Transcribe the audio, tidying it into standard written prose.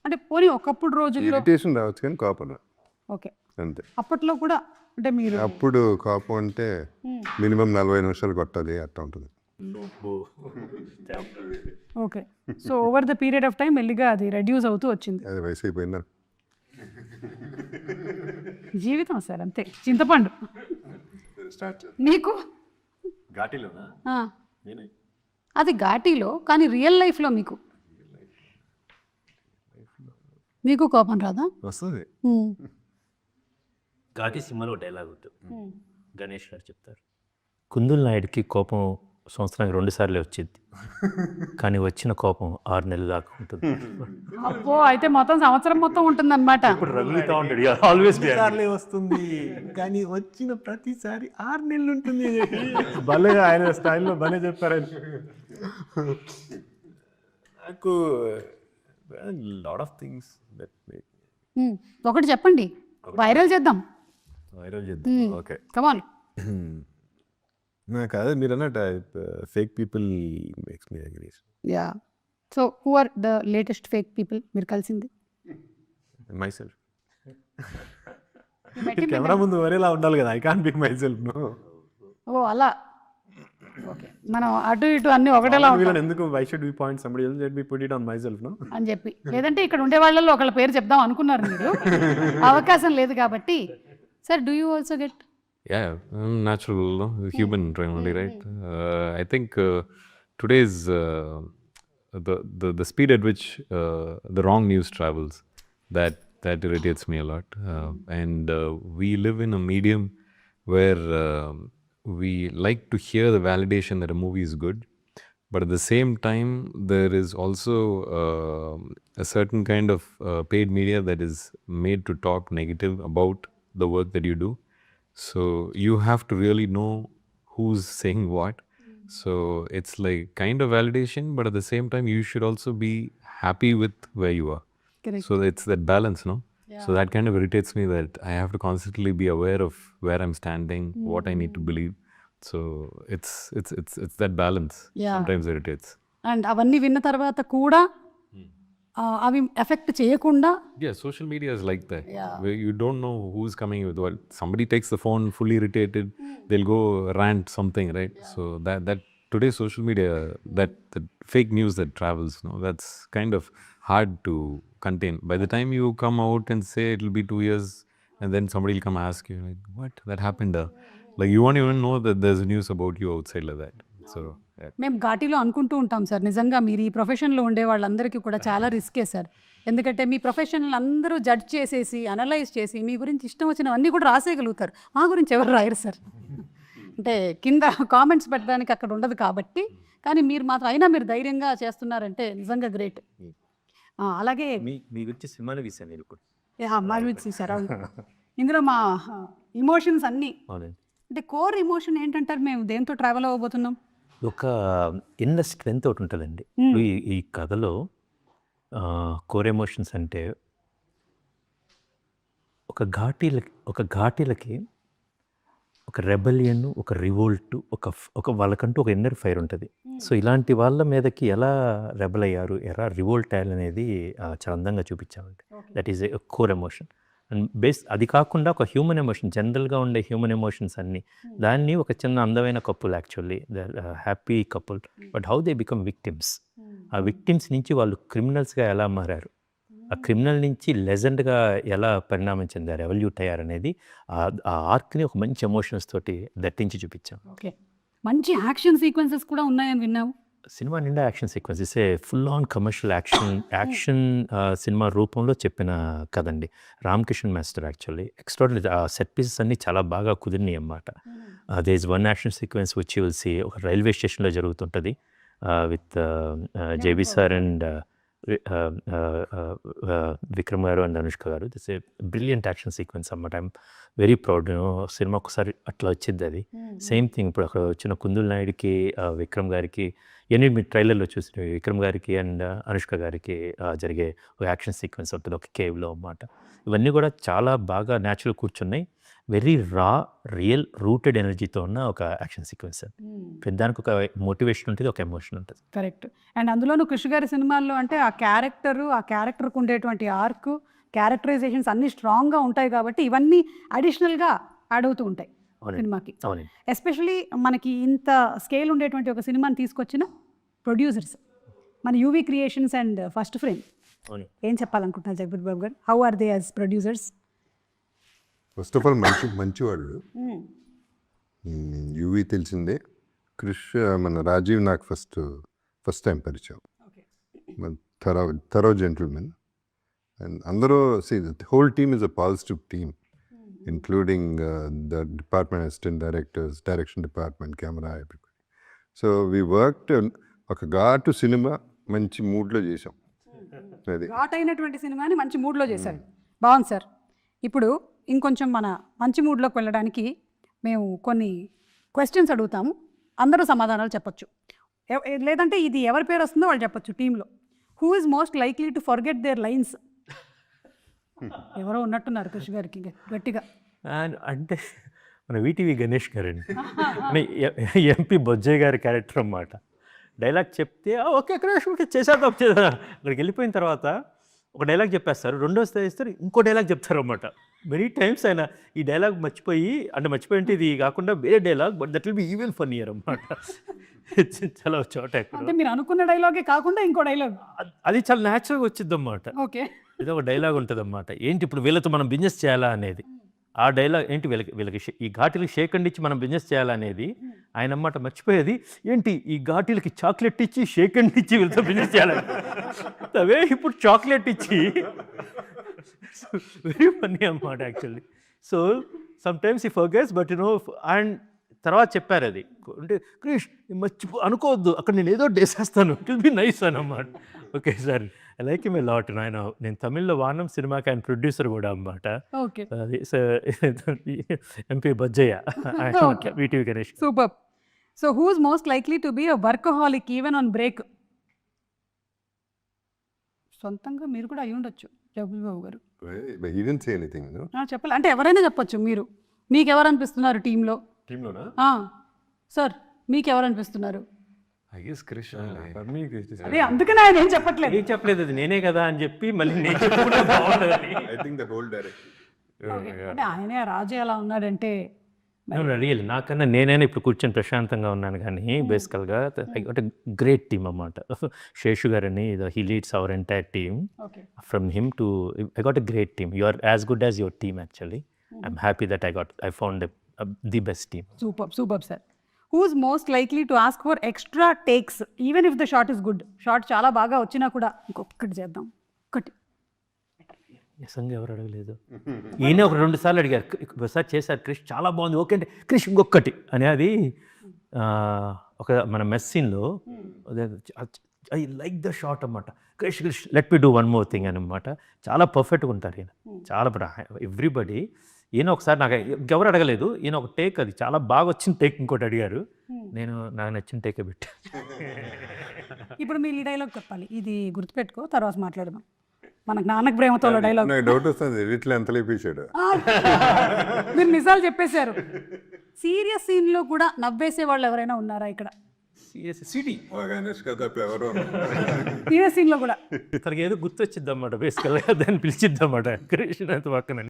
అంటే పోనీ ఒకప్పుడు రోజుల్లో ఇరిటేషన్ రావచ్చు కానీ కోపం రాదు. ఓకే, అంతే. అప్పట్లో కూడా అంటే మీరు అప్పుడు కోపం అంటే మినిమం 40 నిమిషాలు కొట్టాలి అట్లా ఉంటుంది. Okay, so over the period of time మెల్లిగా అది రెడ్యూస్ అవుతూ వచ్చింది. అది వయసు అయిపోయిందా? జీవితం సార్ అంతే, చింతపండు. మీకు ఘాటీలోనా? ఆ, అది ఘాటీలో, కానీ రియల్ లైఫ్లో మీకు కోపం రాదా? వస్తుంది. ఘాటీ సినిమాలో డైలాగ్ ఉంటుంది, గణేష్ గారు చెప్తారు, కుందుల నాయుడికి కోపం సంవత్సరానికి 2 సార్లే వచ్చింది, కానీ వచ్చిన కోపం 6 నెలలు దాకా ఉంటుంది. అబ్బో, అయితే మొత్తం సంవత్సరం మొత్తం ఉంటుంది అనమాట. ఇప్పుడు రగులుతూ ఉంటాడు, ఆల్వేస్ సార్లే వస్తుంది కానీ వచ్చిన ప్రతిసారి 6 నెలలు ఉంటుంది. భలే ఆయన స్టైల్లో భలే చెప్పారు ఆయన. నాకు లాట్ ఆఫ్ థింగ్స్ దట్ ఒకటి చెప్పండి, వైరల్ చేద్దాం. వైరల్ చేద్దాం. Okay, come on. నాకు అదే మీరు అన్నట్టు fake people makes me angry. Yeah, so who are the latest fake people మీరు కలిసింది? Myself. కెమెరా ముందు వరేలా ఉండాలి కదా, I can't pick myself. No. ఓ అలా, ఓకే, మనం అటు ఇటు అన్ని ఒకటేలా ఉంటాం ఎందుకు why should we point somebody else, let me put it on myself. No అని చెప్పి, లేదంటే ఇక్కడ ఉండే వాళ్ళలో ఒకళ్ళ పేరు చెప్దాం అనుకున్నారు మీరు, అవకాశం లేదు కాబట్టి. Sir, do you also get? Yeah, natural, no? Human only, right? I think today's the speed at which the wrong news travels, that irritates me a lot. And we live in a medium where we like to hear the validation that a movie is good, but at the same time, there is also a certain kind of paid media that is made to talk negative about the work that you do. So you have to really know who's saying what. So it's like kind of validation, but at the same time, you should also be happy with where you are. Correct. So it's that balance, no? So that kind of irritates me, that I have to constantly be aware of where I'm standing, what I need to believe. So it's that balance. Yeah. Sometimes irritates. And అవన్నీ విన్న తర్వాత కూడా అవి effect చేయకుండా. Yeah, social media is like that. Yeah. Where you don't know who's coming with what. Somebody takes the phone fully irritated, they'll go rant something, right? Yeah. So that today's social media, that fake news that travels, no, that's kind of hard to contain. By the time you come out and say it'll be 2 years, and then somebody will come ask you, like, what? That happened? Like, you won't even know that there's news about you outside like that. So yeah. మేము ఘాటీలో అనుకుంటూ ఉంటాం sir, నిజంగా మీరు ఈ ప్రొఫెషన్లో ఉండే వాళ్ళందరికీ కూడా చాలా రిస్కే సార్. ఎందుకంటే మీ ప్రొఫెషనల్ అందరూ జడ్జ్ చేసేసి, అనలైజ్ చేసి, మీ గురించి ఇష్టం వచ్చినవన్నీ కూడా రాసేయగలుగుతారు. మా గురించి ఎవరు రాయరు సార్. అంటే కింద కామెంట్స్ పెట్టడానికి అక్కడ ఉండదు కాబట్టి. కానీ మీరు మాత్రం, అయినా మీరు ధైర్యంగా చేస్తున్నారంటే నిజంగా గ్రేట్. అలాగే మీ గురించి సినిమాలో తీసాను నేను కూడా. మా గురించి సార్, ఇందులో మా ఇమోషన్స్ అన్నీ, అవునండి. అంటే కోర్ ఎమోషన్ ఏంటంటారు? మేము దేంతో ట్రావెల్ అవ్వబోతున్నాం? ఒక ఇన్నర్ స్ట్రెంత్ ఒకటి ఉంటుందండి. ఇప్పుడు ఈ కథలో కోర్ ఎమోషన్స్ అంటే ఒక ఘాటీలకి ఒక రెబలియన్, ఒక రివోల్ట్, ఒక వాళ్ళకంటూ ఒక ఇన్నర్ ఫైర్ ఉంటుంది. సో ఇలాంటి వాళ్ళ మీదకి ఎలా రెబల్ అయ్యారు, ఎలా రివోల్ట్ అయ్యారు అనేది చాలా అందంగా చూపించామండి. That is a core emotion. And అది కాకుండా ఒక హ్యూమన్ ఎమోషన్, జనరల్గా ఉండే హ్యూమన్ ఎమోషన్స్ అన్నీ, దాన్ని ఒక చిన్న అందమైన couple, actually the happy couple, but how they become victims. ఆ విక్టిమ్స్ నుంచి వాళ్ళు క్రిమినల్స్గా ఎలా మారారు, ఆ క్రిమినల్ నుంచి లెజెండ్గా ఎలా పరిణామం చెందారు, ఎవల్యూట్ అయ్యారు అనేది ఆ ఆర్క్ని ఒక మంచి ఎమోషన్స్ తోటి దట్టించి చూపించాం. ఓకే, మంచి యాక్షన్ సీక్వెన్సెస్ కూడా ఉన్నాయని విన్నాము. సినిమా నిండా action sequence, is a full on commercial action cinema రూపంలో చెప్పిన కదండి. Ram Kishan master actually extraordinary. ఆ సెట్ పీసెస్ అన్నీ చాలా బాగా కుదిరినాయి అన్నమాట. There is one action sequence which you will see, ఒక రైల్వే స్టేషన్లో జరుగుతుంటుంది with JB sir and Vikram గారు అండ్ అనుష్క గారు. This a brilliant action sequence అన్నమాట. I'm very proud. సినిమా ఒకసారి అట్లా వచ్చింది అది. సేమ్ థింగ్ ఇప్పుడు అక్కడ వచ్చిన కుందుల నాయుడికి, విక్రమ్ గారికి, ఇవన్నీ మీరు ట్రైలర్లో చూసిన విక్రమ్ గారికి అండ్ అనుష్క గారికి జరిగే ఒక యాక్షన్ సీక్వెన్స్ ఉంటుంది ఒక కేవ్లో అన్నమాట. ఇవన్నీ కూడా చాలా బాగా న్యాచురల్ కూర్చున్నాయి. వెరీ రా రియల్ రూటెడ్ ఎనర్జీతో ఉన్న ఒక యాక్షన్ సీక్వెన్స్ అది. దానికి ఒక మోటివేషన్ ఉంటుంది, ఒక ఎమోషన్ ఉంటుంది. కరెక్ట్. అండ్ అందులోనూ కృషి గారి సినిమాల్లో అంటే ఆ క్యారెక్టర్కు ఉండేటువంటి ఆర్క్, క్యారెక్టరైజేషన్స్ అన్నీ స్ట్రాంగ్గా ఉంటాయి కాబట్టి ఇవన్నీ అడిషనల్గా యాడ్ అవుతూ ఉంటాయి సినిమాకి. అవునండి. ఎస్పెషలీ మనకి ఇంత స్కేల్ ఉండేటువంటి ఒక సినిమాని తీసుకొచ్చిన ప్రొడ్యూసర్స్ మన UV Creations and First Frame. అవును. ఏం చెప్పాలనుకుంటున్నారు జగపతి బాబు గారు? How are they as producers? First of all మంచి వాళ్ళు. యూవీ తెలిసిందే. క్రిష్ మన రాజీవ్ నాకు ఫస్ట్ టైం పరిచయం. Thorough gentlemen. అండ్ అందరూ whole team is a positive team, including the department assistant directors, direction department, camera, everybody. So we worked ఒక ఘాటు cinema మంచి మూడ్లో చేసాం. అది ఘాట్ అయినటువంటి సినిమాని మంచి మూడ్లో చేశారు. బాగుంది సార్. ఇప్పుడు ఇంకొంచెం మన మంచి మూడ్లోకి వెళ్ళడానికి మేము కొన్ని క్వశ్చన్స్ అడుగుతాము, అందరూ సమాధానాలు చెప్పొచ్చు. లేదంటే ఇది ఎవరి పేరు వస్తుందో వాళ్ళు చెప్పొచ్చు టీంలో. Who is most likely to forget their lines? ఎవరో ఉన్నట్టున్నారు కృషి గారికి గట్టిగా. అంటే మన వీటీవీ గణేష్ గారండి, ఎంపీ బొజ్జయ్య గారి క్యారెక్టర్ అన్నమాట. డైలాగ్ చెప్తే ఓకే క్రేష్ చేసేద్దాం అక్కడికి వెళ్ళిపోయిన తర్వాత ఒక డైలాగ్ చెప్పేస్తారు, రెండోసారి ఇస్తారు ఇంకో డైలాగ్ చెప్తారు అన్నమాట. మెనీ టైమ్స్ ఆయన ఈ డైలాగ్ మర్చిపోయి అంటే ఇది కాకుండా వేరే dialogue, but that will be even funnier అన్నమాట. చాలా చోట అంటే మీరు అనుకున్న డైలాగే కాకుండా ఇంకో డైలాగ్ అది చాలా న్యాచురల్గా వచ్చింది అన్నమాట. ఓకే. ఇది ఒక డైలాగ్ ఉంటుంది అన్నమాట. ఏంటి ఇప్పుడు వీళ్ళతో మనం బిజినెస్ చేయాలా అనేది, ఆ డైలాగ్ ఏంటి వీళ్ళకి ఈ ఘాటీలకి షేక్ అండ్ ఇచ్చి మనం బిజినెస్ చేయాలనేది ఆయన అన్నమాట. మర్చిపోయేది ఏంటి ఈ ఘాటీలకి చాక్లెట్ ఇచ్చి షేక్ అండ్ ఇచ్చి వీళ్ళతో బిజినెస్ చేయాలని, అవే ఇప్పుడు చాక్లెట్ ఇచ్చి వెరీ ఫన్నీ అన్నమాట యాక్చువల్లీ. సో సమ్ టైమ్స్ ఈ ఫర్గెట్స్, బట్ అండ్ తర్వాత చెప్పారు అది అంటే క్రిష్ అనుకోవద్దు, అక్కడ నేను ఏదో వేసేస్తాను, ఇట్ విల్ బి నైస్ అన్నమాట. Okay sir, I like him a lot. నేను తమిళ్లో వానం సినిమాకి ఆయన ప్రొడ్యూసర్ కూడా అన్నమాట. ఓకే. అది MP Bojjaiah, VTV Ganesh. Super. So who is most likely to be a workaholic even on break? సొంతంగా మీరు కూడా అయి ఉండొచ్చు జగపతి బాబు గారు. he didn't say anything, no? చెప్పాలి అంటే ఎవరైనా చెప్పొచ్చు. మీరు మీకెవరు అనిపిస్తున్నారు టీంలోనా? సార్ మీకెవరు అనిపిస్తున్నారు? I guess Krish. అదే అందుకనే ఆయన ఏం చెప్పట్లేదు. ఏం చెప్పలేదు, అది నేనే కదా అని చెప్పి మళ్ళీ నేను చెప్పుకుంటే బాగుండదని. I think the whole direction. అంటే ఆయనే రాజు ఎలా ఉన్నాడంటే రియల్ నాకన్నా నేనైనా ఇప్పుడు కూర్చొని ప్రశాంతంగా ఉన్నాను. కానీ బేసికల్గా I got a great team అన్నమాట. శేషు గారని he leads our entire team. From him to I got a great team. You are as good as your team actually. I'm happy that I found the best team. Super sir. Who's most likely to ask for extra takes even if the shot is good? Shot చాలా బాగా వచ్చినా కూడా ఇంకొకటి చేద్దాం, ఒక్కటి. నిజంగా ఎవరు అడగలేదు. ఈయన ఒక 2 సార్లు అడిగారు, ఒకసారి చేశారు క్రిష్ చాలా బాగుంది, ఓకే అంటే క్రిష్ ఇంకొకటి అని. అది ఒక మన మెస్ సీన్లో ఐ లైక్ ద షాట్ అన్నమాట. Krish let me do one more thing అనమాట. చాలా పర్ఫెక్ట్గా ఉంటారు ఈయన, చాలా ఎవ్రీబడి. ఈయన ఒకసారి నాకు ఇంకెవరు అడగలేదు, ఈయన ఒక టేక్ అది చాలా బాగా వచ్చిన టేక్ ఇంకోటి అడిగారు, నేను నాకు నచ్చిన టేకే పెట్టా. ఇప్పుడు మీరు ఈ డైలాగ్ చెప్పాలి, ఇది గుర్తుపెట్టుకో, తర్వాత మాట్లాడదాం. మనకు నాన్నకు ప్రేమతో డైలాగ్. నాకు డౌట్ వస్తుంది, ఎడిట్లో ఎంత లేపించాడు. మీరు నిజాలు చెప్పేశారు. సీరియస్ సీన్లో కూడా నవ్వేసే వాళ్ళు ఎవరైనా ఉన్నారా ఇక్కడ? సీరియస్ సీన్లో కూడా తనకి ఏదో గుర్తొచ్చిద్ది అన్నమాట, బేసికల్గా దాన్ని పిలిచిద్ది అన్నమాట కృష్ణ పక్కన.